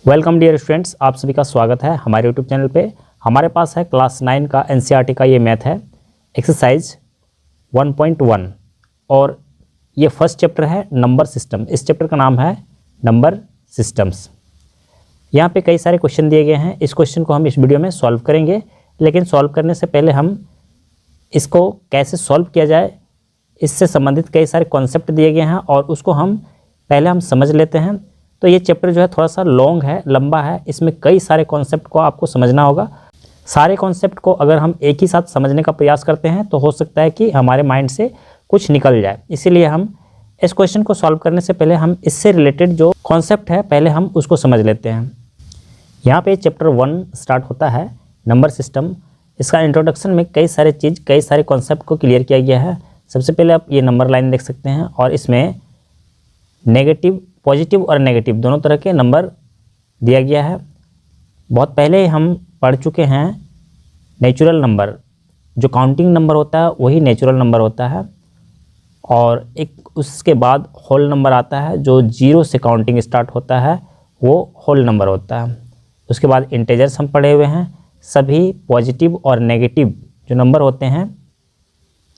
Welcome dear students, आप सभी का स्वागत है हमारे यूट्यूब चैनल पे। हमारे पास है क्लास 9 का एनसीईआरटी का ये मैथ है एक्सरसाइज 1.1 और ये फर्स्ट चैप्टर है नंबर सिस्टम। इस चैप्टर का नाम है नंबर सिस्टम्स। यहाँ पे कई सारे क्वेश्चन दिए गए हैं। इस क्वेश्चन को हम इस वीडियो में सॉल्व करेंगे, लेकिन सॉल्व करने से पहले हम इसको कैसे सॉल्व किया जाए इससे संबंधित कई सारे कॉन्सेप्ट दिए गए हैं और उसको हम पहले समझ लेते हैं। तो ये चैप्टर जो है थोड़ा सा लॉन्ग है, लंबा है। इसमें कई सारे कॉन्सेप्ट को आपको समझना होगा। सारे कॉन्सेप्ट को अगर हम एक ही साथ समझने का प्रयास करते हैं तो हो सकता है कि हमारे माइंड से कुछ निकल जाए। इसीलिए हम इस क्वेश्चन को सॉल्व करने से पहले हम इससे रिलेटेड जो कॉन्सेप्ट है पहले हम उसको समझ लेते हैं। यहाँ पे चैप्टर 1 स्टार्ट होता है नंबर सिस्टम। इसका इंट्रोडक्शन में कई सारे कॉन्सेप्ट को क्लियर किया गया है। सबसे पहले आप ये नंबर लाइन देख सकते हैं और इसमें नेगेटिव, पॉजिटिव और नेगेटिव दोनों तरह के नंबर दिया गया है। बहुत पहले हम पढ़ चुके हैं नेचुरल नंबर। जो काउंटिंग नंबर होता है वही नेचुरल नंबर होता है, और एक उसके बाद होल नंबर आता है। जो 0 से काउंटिंग स्टार्ट होता है वो होल नंबर होता है। उसके बाद इंटीजर्स हम पढ़े हुए हैं। सभी पॉजिटिव और नेगेटिव जो नंबर होते हैं,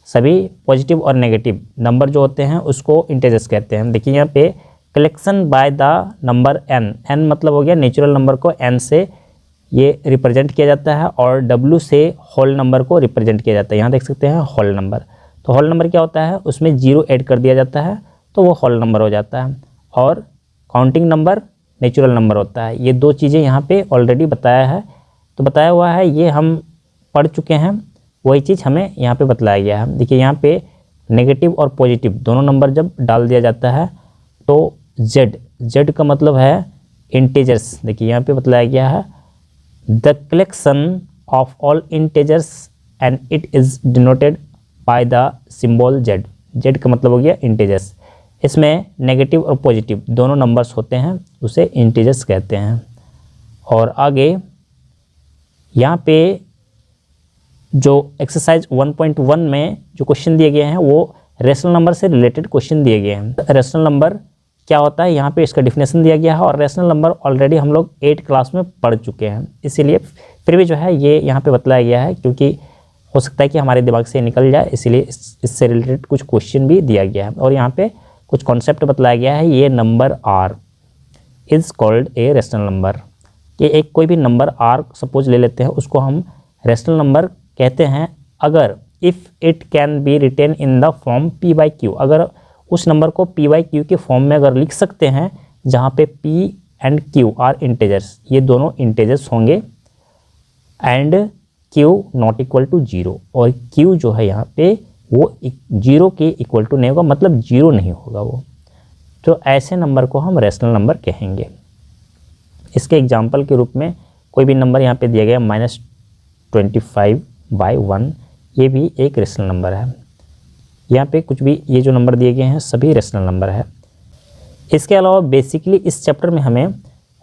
सभी पॉजिटिव और नेगेटिव नंबर जो होते हैं उसको इंटीजर्स कहते हैं। देखिए यहाँ पे collection by the number n मतलब हो गया नेचुरल नंबर को n से ये रिप्रेजेंट किया जाता है, और w से होल नंबर को रिप्रेजेंट किया जाता है। यहाँ देख सकते हैं होल नंबर। तो होल नंबर क्या होता है, उसमें 0 ऐड कर दिया जाता है तो वो होल नंबर हो जाता है। और काउंटिंग नंबर नेचुरल नंबर होता है। ये दो चीज़ें यहाँ पे ऑलरेडी बताया है, तो बताया हुआ है, ये हम पढ़ चुके हैं। वही चीज़ हमें यहाँ पे बतलाया गया है। देखिए यहाँ पे नेगेटिव और पॉजिटिव दोनों नंबर जब डाल दिया जाता है तो z का मतलब है इंटीजर्स। देखिए यहाँ पे बतलाया गया है the collection of all integers and it is denoted by the symbol z का मतलब हो गया इंटीजर्स। इसमें नेगेटिव और पॉजिटिव दोनों नंबर्स होते हैं, उसे इंटीजर्स कहते हैं। और आगे यहाँ पे जो एक्सरसाइज 1.1 में जो क्वेश्चन दिए गए हैं वो रेशनल नंबर से रिलेटेड क्वेश्चन दिए गए हैं। रेशनल नंबर क्या होता है यहाँ पे इसका डिफिनेशन दिया गया है, और रेशनल नंबर ऑलरेडी हम लोग 8 क्लास में पढ़ चुके हैं। इसीलिए फिर भी जो है ये यहाँ पे बतलाया गया है, क्योंकि हो सकता है कि हमारे दिमाग से निकल जाए, इसलिए इससे रिलेटेड कुछ क्वेश्चन भी दिया गया है। और यहाँ पे कुछ कॉन्सेप्ट बतलाया गया है। ये number r is called a rational number. ये एक कोई भी नंबर r सपोज ले लेते हैं, उसको हम रेशनल नंबर कहते हैं अगर if it can be written in the form p/q। अगर उस नंबर को p/q के फॉर्म में अगर लिख सकते हैं, जहाँ पे p and q are integers, ये दोनों इंटीजर्स होंगे, and q not equal to 0, और q जो है यहाँ पे वो 0 के इक्वल टू नहीं होगा, मतलब 0 नहीं होगा वो। तो ऐसे नंबर को हम रेशनल नंबर कहेंगे। इसके एग्जाम्पल के रूप में कोई भी नंबर यहाँ पे दिया गया -25/1, ये भी एक रेशनल नंबर है। यहाँ पे कुछ भी ये जो नंबर दिए गए हैं सभी रेशनल नंबर है। इसके अलावा बेसिकली इस चैप्टर में हमें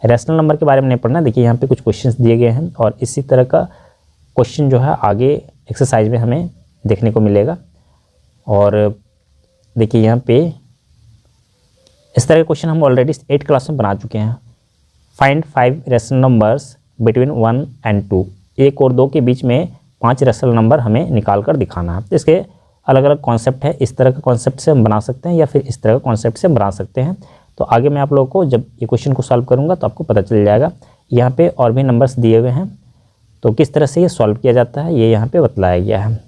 रेशनल नंबर के बारे में नहीं पढ़ना। देखिए यहाँ पे कुछ क्वेश्चंस दिए गए हैं, और इसी तरह का क्वेश्चन जो है आगे एक्सरसाइज में हमें देखने को मिलेगा। और देखिए यहाँ पे इस तरह के क्वेश्चन हम ऑलरेडी 8 क्लास में बना चुके हैं। Find 5 rational numbers between 1 and 2। 1 और 2 के बीच में 5 रेशनल नंबर हमें निकाल कर दिखाना है। इसके अलग अलग कॉन्सेप्ट है। इस तरह का कॉन्सेप्ट से हम बना सकते हैं या फिर इस तरह का कॉन्सेप्ट से बना सकते हैं। तो आगे मैं आप लोगों को जब ये क्वेश्चन को सॉल्व करूँगा तो आपको पता चल जाएगा। यहाँ पे और भी नंबर्स दिए हुए हैं, तो किस तरह से ये सॉल्व किया जाता है ये यहाँ पे बतलाया गया है।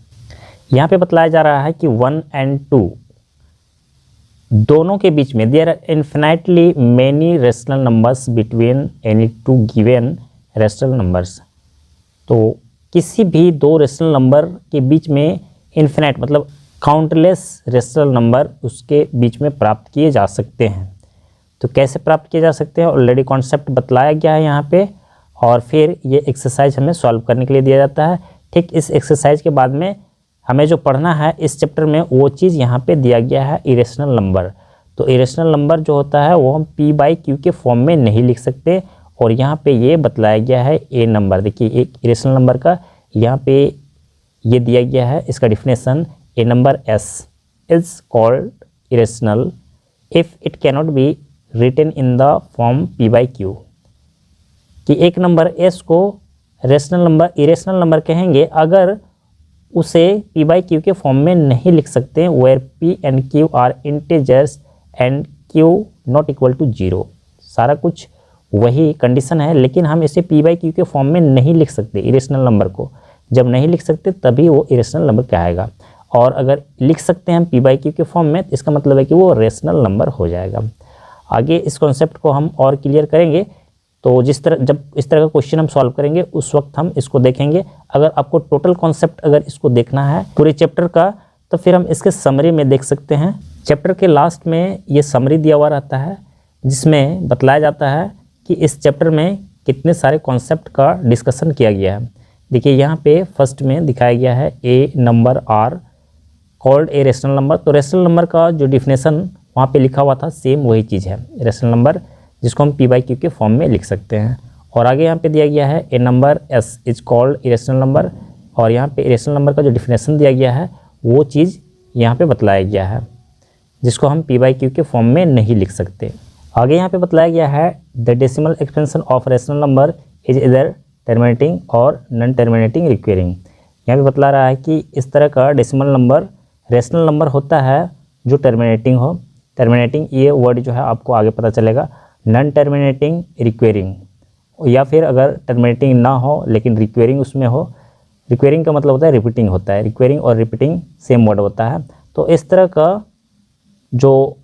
यहाँ पे बतलाया जा रहा है कि 1 and 2 दोनों के बीच में there are infinitely many rational numbers between any two given rational numbers. तो किसी भी दो रेशनल नंबर के बीच में इन्फिनाइट मतलब काउंटलेस रेशनल नंबर उसके बीच में प्राप्त किए जा सकते हैं। तो कैसे प्राप्त किए जा सकते हैं ऑलरेडी कॉन्सेप्ट बतलाया गया है यहाँ पे, और फिर ये एक्सरसाइज हमें सॉल्व करने के लिए दिया जाता है। ठीक इस एक्सरसाइज के बाद में हमें जो पढ़ना है इस चैप्टर में वो चीज़ यहाँ पे दिया गया है इरेशनल नंबर। तो इरेशनल नंबर जो होता है वो हम p/q के फॉर्म में नहीं लिख सकते, और यहाँ पे ये बतलाया गया है ए नंबर। देखिए एक इरेशनल नंबर का यहाँ पे ये दिया गया है, इसका definition a number s is called irrational if it cannot be written in the form p/q। कि एक नंबर एस को रेशनल नंबर इरेशनल नंबर कहेंगे अगर उसे पी बाई क्यू के फॉर्म में नहीं लिख सकते, where P and Q are integers and Q not equal to 0। सारा कुछ वही कंडीशन है, लेकिन हम इसे पी बाई क्यू के फॉर्म में नहीं लिख सकते। इरेशनल नंबर को जब नहीं लिख सकते तभी वो इरेशनल नंबर कहेगा, और अगर लिख सकते हैं हम पी बाई क्यू के फॉर्म में तो इसका मतलब है कि वो रेशनल नंबर हो जाएगा। आगे इस कॉन्सेप्ट को हम और क्लियर करेंगे, तो जब इस तरह का क्वेश्चन हम सॉल्व करेंगे उस वक्त हम इसको देखेंगे। अगर आपको टोटल कॉन्सेप्ट अगर इसको देखना है पूरे चैप्टर का, तो फिर हम इसके समरी में देख सकते हैं। चैप्टर के लास्ट में ये समरी दिया हुआ रहता है, जिसमें बतलाया जाता है कि इस चैप्टर में कितने सारे कॉन्सेप्ट का डिस्कशन किया गया है। देखिए यहाँ पे फर्स्ट में दिखाया गया है a number are called a rational number. तो रेशनल नंबर का जो डिफिनेशन वहाँ पे लिखा हुआ था सेम वही चीज़ है, रेशनल नंबर जिसको हम पी बाई क्यू के फॉर्म में लिख सकते हैं। और आगे यहाँ पे दिया गया है a number s is called irrational number, और यहाँ पे इरेशनल नंबर का जो डिफिनेशन दिया गया है वो चीज़ यहाँ पे बतलाया गया है, जिसको हम पी बाई क्यू के फॉर्म में नहीं लिख सकते। आगे यहाँ पे बतलाया गया है the decimal expansion of rational number is इधर टर्मिनेटिंग और नॉन टर्मिनेटिंग रिक्वेयरिंग। यहाँ पे बतला रहा है कि इस तरह का डेसिमल नंबर रेशनल नंबर होता है जो टर्मिनेटिंग हो। टर्मिनेटिंग ये वर्ड जो है आपको आगे पता चलेगा। नॉन टर्मिनेटिंग रिक्वेयरिंग, या फिर अगर टर्मिनेटिंग ना हो लेकिन रिक्वेयरिंग उसमें हो। रिक्वेयरिंग का मतलब होता है रिपीटिंग होता है, रिक्वेयरिंग और रिपीटिंग सेम वर्ड होता है। तो इस तरह का जो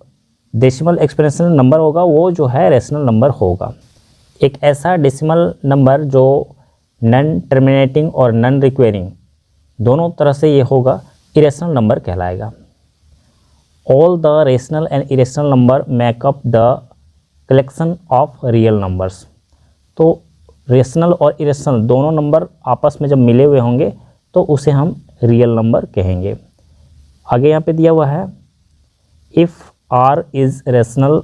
डेसिमल एक्सपेंशन नंबर होगा वो जो है रेशनल नंबर होगा। एक ऐसा डेसिमल नंबर जो नॉन टर्मिनेटिंग और नॉन रिक्वेयरिंग दोनों तरह से ये होगा, इरेशनल नंबर कहलाएगा। All the rational and irrational number makeup the collection of real numbers. तो रेशनल और इरेशनल दोनों नंबर आपस में जब मिले हुए होंगे तो उसे हम रियल नंबर कहेंगे। आगे यहाँ पे दिया हुआ है if R is rational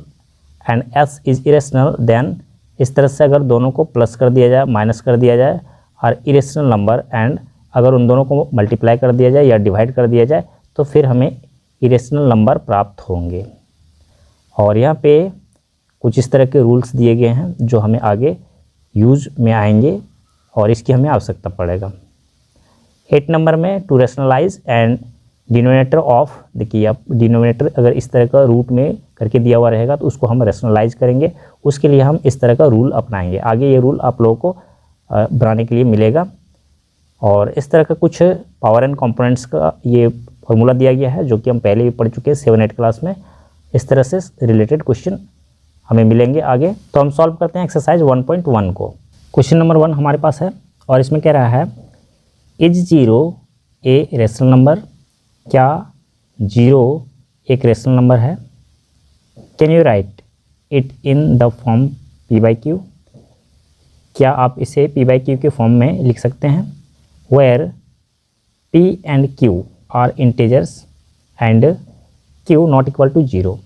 and S is irrational then, इस तरह से अगर दोनों को प्लस कर दिया जाए, माइनस कर दिया जाए, और इरेशनल नंबर एंड अगर उन दोनों को मल्टीप्लाई कर दिया जाए या डिवाइड कर दिया जाए तो फिर हमें इरेशनल नंबर प्राप्त होंगे। और यहाँ पे कुछ इस तरह के रूल्स दिए गए हैं जो हमें आगे यूज में आएंगे और इसकी हमें आवश्यकता पड़ेगा। 8 नंबर में to rationalize and denominator of, देखिए आप डिनोमिनेटर अगर इस तरह का रूट में करके दिया हुआ रहेगा तो उसको हम रेशनलाइज करेंगे, उसके लिए हम इस तरह का रूल अपनाएंगे। आगे ये रूल आप लोगों को बनाने के लिए मिलेगा। और इस तरह का कुछ पावर एंड कंपोनेंट्स का ये फॉर्मूला दिया गया है जो कि हम पहले भी पढ़ चुके हैं 7-8 क्लास में। इस तरह से रिलेटेड क्वेश्चन हमें मिलेंगे आगे। तो हम सॉल्व करते हैं एक्सरसाइज 1.1 को। क्वेश्चन नंबर 1 हमारे पास है और इसमें कह रहा है इज 0 ए रेशनल नंबर, क्या 0 एक रेशनल नंबर है? Can you write it in the form P by Q, क्या आप इसे पी बाई क्यू के फॉर्म में लिख सकते हैं? Where P and Q are integers and Q not equal to 0।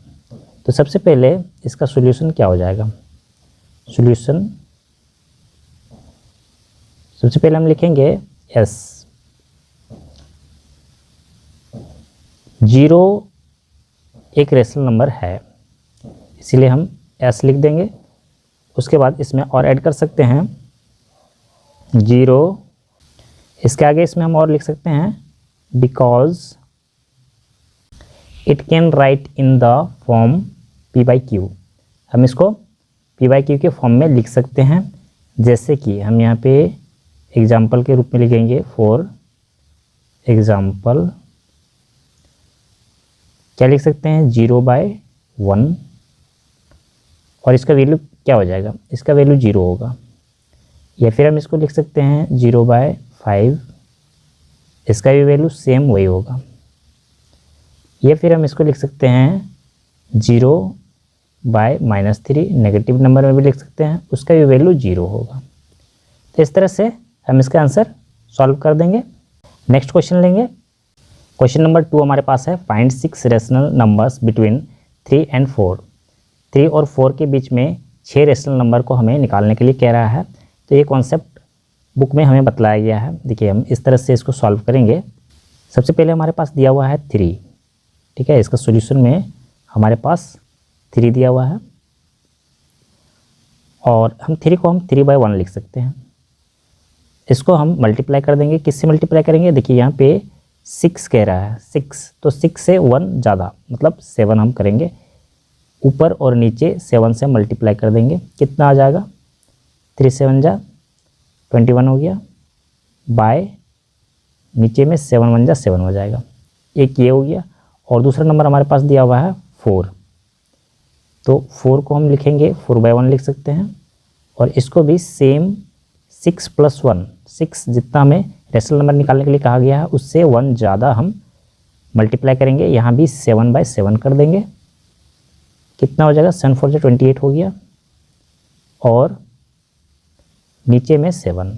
तो सबसे पहले इसका सॉल्यूशन क्या हो जाएगा? सॉल्यूशन सबसे पहले हम लिखेंगे एस। 0 एक रेशनल नंबर है, इसीलिए हम एस लिख देंगे। उसके बाद इसमें और ऐड कर सकते हैं 0, इसके आगे इसमें हम और लिख सकते हैं because it can write in the form P by Q. हम इसको पी बाई क्यू के फॉर्म में लिख सकते हैं, जैसे कि हम यहाँ पे एग्जाम्पल के रूप में लिखेंगे फॉर एग्जाम्पल क्या लिख सकते हैं 0/1, और इसका वैल्यू क्या हो जाएगा? इसका वैल्यू 0 होगा। या फिर हम इसको लिख सकते हैं 0/5, इसका भी वैल्यू सेम वही होगा। या फिर हम इसको लिख सकते हैं 0/-3, नेगेटिव नंबर में भी लिख सकते हैं, उसका भी वैल्यू 0 होगा। तो इस तरह से हम इसका आंसर सॉल्व कर देंगे। नेक्स्ट क्वेश्चन लेंगे। क्वेश्चन नंबर 2 हमारे पास है find 6 rational numbers between 3 and 4। 3 और 4 के बीच में 6 रेशनल नंबर को हमें निकालने के लिए कह रहा है। तो ये कॉन्सेप्ट बुक में हमें बतलाया गया है। देखिए हम इस तरह से इसको सॉल्व करेंगे। सबसे पहले हमारे पास दिया हुआ है 3, ठीक है। इसका सॉल्यूशन में हमारे पास 3 दिया हुआ है। और हम 3 को हम 3/1 लिख सकते हैं। इसको हम मल्टीप्लाई कर देंगे, किससे मल्टीप्लाई करेंगे, देखिए यहाँ पे 6 कह रहा है, 6 तो 6 से 1 ज़्यादा मतलब 7 हम करेंगे, ऊपर और नीचे 7 से मल्टीप्लाई कर देंगे, कितना आ जाएगा 3 7 जा 21 हो गया, बाय नीचे में 7 1 जा 7 हो जाएगा, एक ये हो गया। और दूसरा नंबर हमारे पास दिया हुआ है 4, तो 4 को हम लिखेंगे 4/1 लिख सकते हैं। और इसको भी सेम 6 + 1, 6 जितना हमें रेशनल नंबर निकालने के लिए कहा गया है उससे 1 ज़्यादा हम मल्टीप्लाई करेंगे, यहाँ भी 7/7 कर देंगे, कितना हो जाएगा 7 4 जा 28 हो गया, और नीचे में 7।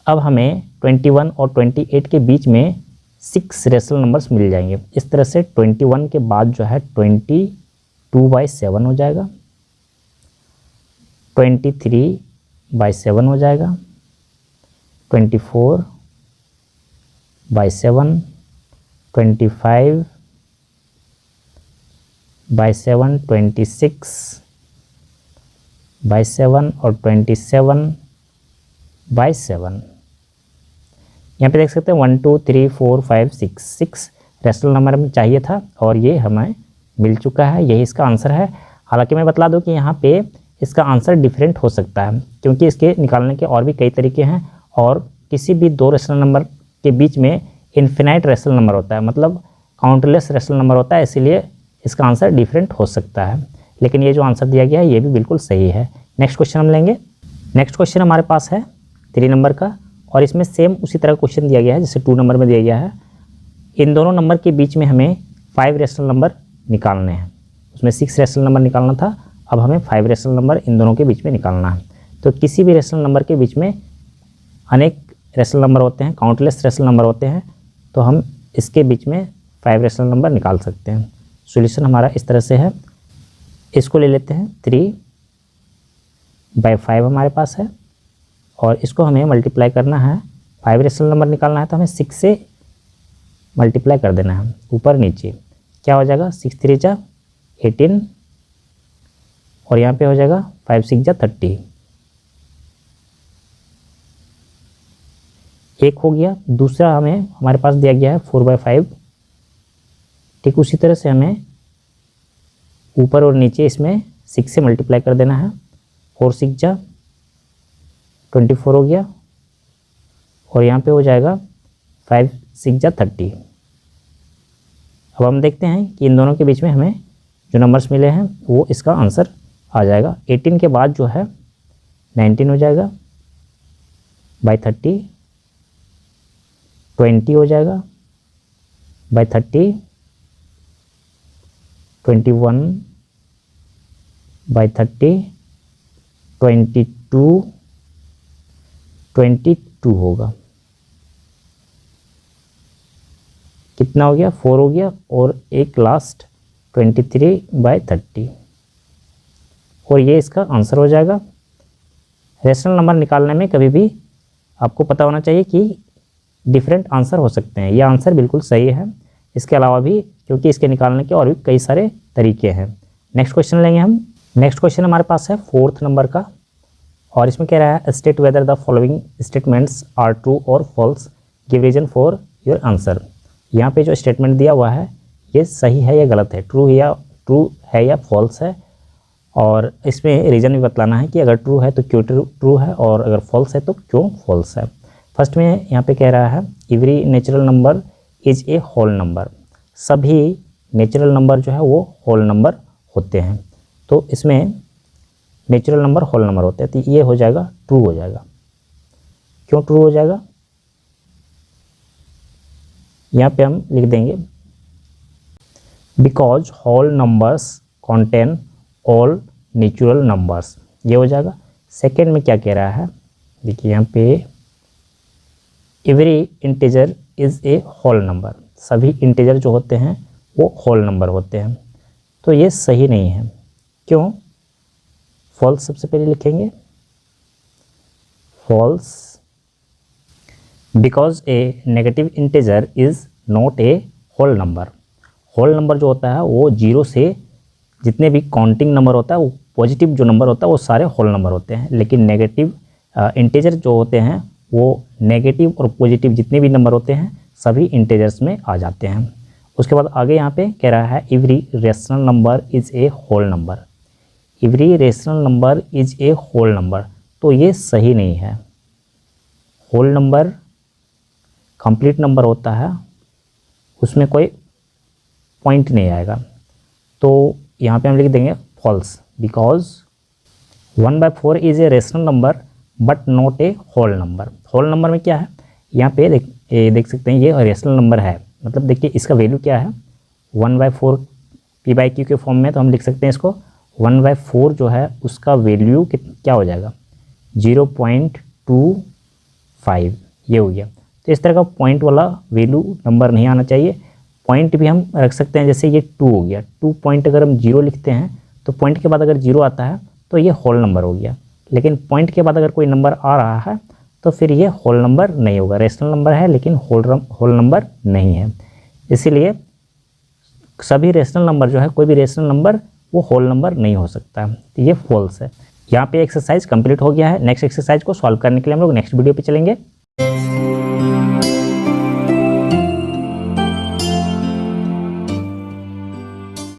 अब हमें 21 और 28 के बीच में 6 रेशनल नंबर्स मिल जाएंगे। इस तरह से 21 के बाद जो है 22/7 हो जाएगा, 23/7 हो जाएगा, 24/7, 25/7, 26/7 और 27/7। यहाँ पे देख सकते हैं 1 2 3 4 5 6 रेशनल नंबर हमें चाहिए था और ये हमें मिल चुका है, यही इसका आंसर है। हालांकि मैं बतला दूं कि यहाँ पे इसका आंसर डिफरेंट हो सकता है, क्योंकि इसके निकालने के और भी कई तरीके हैं, और किसी भी 2 रेशनल नंबर के बीच में इन्फिनाइट रेशनल नंबर होता है, मतलब काउंटलेस रेशनल नंबर होता है, इसीलिए इसका आंसर डिफरेंट हो सकता है। लेकिन ये जो आंसर दिया गया है ये भी बिल्कुल सही है। नेक्स्ट क्वेश्चन हम लेंगे। नेक्स्ट क्वेश्चन हमारे पास है 3 नंबर का, और इसमें सेम उसी तरह क्वेश्चन दिया गया है जैसे 2 नंबर में दिया गया है। इन दोनों नंबर के बीच में हमें 5 रेशनल नंबर निकालने हैं, उसमें 6 रेशनल नंबर निकालना था, अब हमें 5 रेशनल नंबर इन दोनों के बीच में निकालना है। तो किसी भी रेशनल नंबर के बीच में अनेक रेशनल नंबर होते हैं, काउंटलेस रेशनल नंबर होते हैं, तो हम इसके बीच में 5 रेशनल नंबर निकाल सकते हैं। सॉल्यूशन हमारा इस तरह से है, इसको ले लेते हैं 3/5 हमारे पास है, और इसको हमें मल्टीप्लाई करना है, 5 रेशनल नंबर निकालना है तो हमें 6 से मल्टीप्लाई कर देना है ऊपर नीचे, क्या हो जाएगा 6 3 जा 18, और यहाँ पे हो जाएगा 5 6 जा 30, एक हो गया। दूसरा हमें हमारे पास दिया गया है 4/5, ठीक उसी तरह से हमें ऊपर और नीचे इसमें 6 से मल्टीप्लाई कर देना है, 4 6 जा 24 हो गया, और यहाँ पे हो जाएगा 5 6 जा 30। अब हम देखते हैं कि इन दोनों के बीच में हमें जो नंबर्स मिले हैं वो इसका आंसर आ जाएगा। 18 के बाद जो है 19 हो जाएगा, बाई 30, 20 हो जाएगा, बाई 30, 21 बाई 30, 22 होगा, कितना हो गया 4 हो गया, और एक लास्ट 23/30, और ये इसका आंसर हो जाएगा। रेशनल नंबर निकालने में कभी भी आपको पता होना चाहिए कि डिफरेंट आंसर हो सकते हैं, यह आंसर बिल्कुल सही है। इसके अलावा भी क्योंकि इसके निकालने के और भी कई सारे तरीके हैं। नेक्स्ट क्वेश्चन लेंगे हम। नेक्स्ट क्वेश्चन हमारे पास है 4th नंबर का, और इसमें कह रहा है state whether the following statements are true और false, give reason for your answer. यहाँ पे जो स्टेटमेंट दिया हुआ है ये सही है या गलत है, ट्रू है या फॉल्स है, और इसमें रीज़न भी बतलाना है कि अगर ट्रू है तो क्यों ट्रू है, और अगर फॉल्स है तो क्यों फॉल्स है। फर्स्ट में यहाँ पे कह रहा है every natural number is a whole number, सभी नेचुरल नंबर जो है वो होल नंबर होते हैं, तो इसमें नेचुरल नंबर होल नंबर होते हैं, तो ये हो जाएगा ट्रू हो जाएगा। क्यों ट्रू हो जाएगा, यहाँ पे हम लिख देंगे because whole numbers contain all natural numbers, ये हो जाएगा। सेकेंड में क्या कह रहा है, देखिए यहाँ पे every integer is a whole number, सभी इंटीजर जो होते हैं वो होल नंबर होते हैं, तो ये सही नहीं है। क्यों, फॉल्स सबसे पहले लिखेंगे, false because a negative integer is not a whole number. Whole number जो होता है वो 0 से जितने भी काउंटिंग नंबर होता है वो पॉजिटिव जो नंबर होता है वो सारे होल नंबर होते हैं, लेकिन नेगेटिव इंटीजर जो होते हैं वो नेगेटिव और पॉजिटिव जितने भी नंबर होते हैं सभी इंटीजर्स में आ जाते हैं। उसके बाद आगे यहाँ पे कह रहा है every rational number is a whole number. Every rational number is a whole number, तो ये सही नहीं है। होल नंबर कंप्लीट नंबर होता है, उसमें कोई पॉइंट नहीं आएगा, तो यहाँ पे हम लिख देंगे false, because 1/4 is a rational number but not a whole number. Whole number में क्या है, यहाँ पे देख सकते हैं ये रेशनल नंबर है, मतलब देखिए इसका वैल्यू क्या है 1/4 p/q के फॉर्म में, तो हम लिख सकते हैं इसको 1/4 जो है उसका वैल्यू क्या हो जाएगा 0.25, ये हो गया। तो इस तरह का पॉइंट वाला वैल्यू नंबर नहीं आना चाहिए। पॉइंट भी हम रख सकते हैं, जैसे ये 2 हो गया, 2 पॉइंट अगर हम 0 लिखते हैं तो पॉइंट के बाद अगर 0 आता है तो ये होल नंबर हो गया, लेकिन पॉइंट के बाद अगर कोई नंबर आ रहा है तो फिर ये होल नंबर नहीं होगा। रेशनल नंबर है लेकिन होल नंबर नहीं है, इसीलिए सभी रेशनल नंबर जो है, कोई भी रेशनल नंबर वो होल नंबर नहीं हो सकता, तो ये फॉल्स है। यहाँ पे एक्सरसाइज कंप्लीट हो गया है। नेक्स्ट एक्सरसाइज को सॉल्व करने के लिए हम लोग नेक्स्ट वीडियो पे चलेंगे।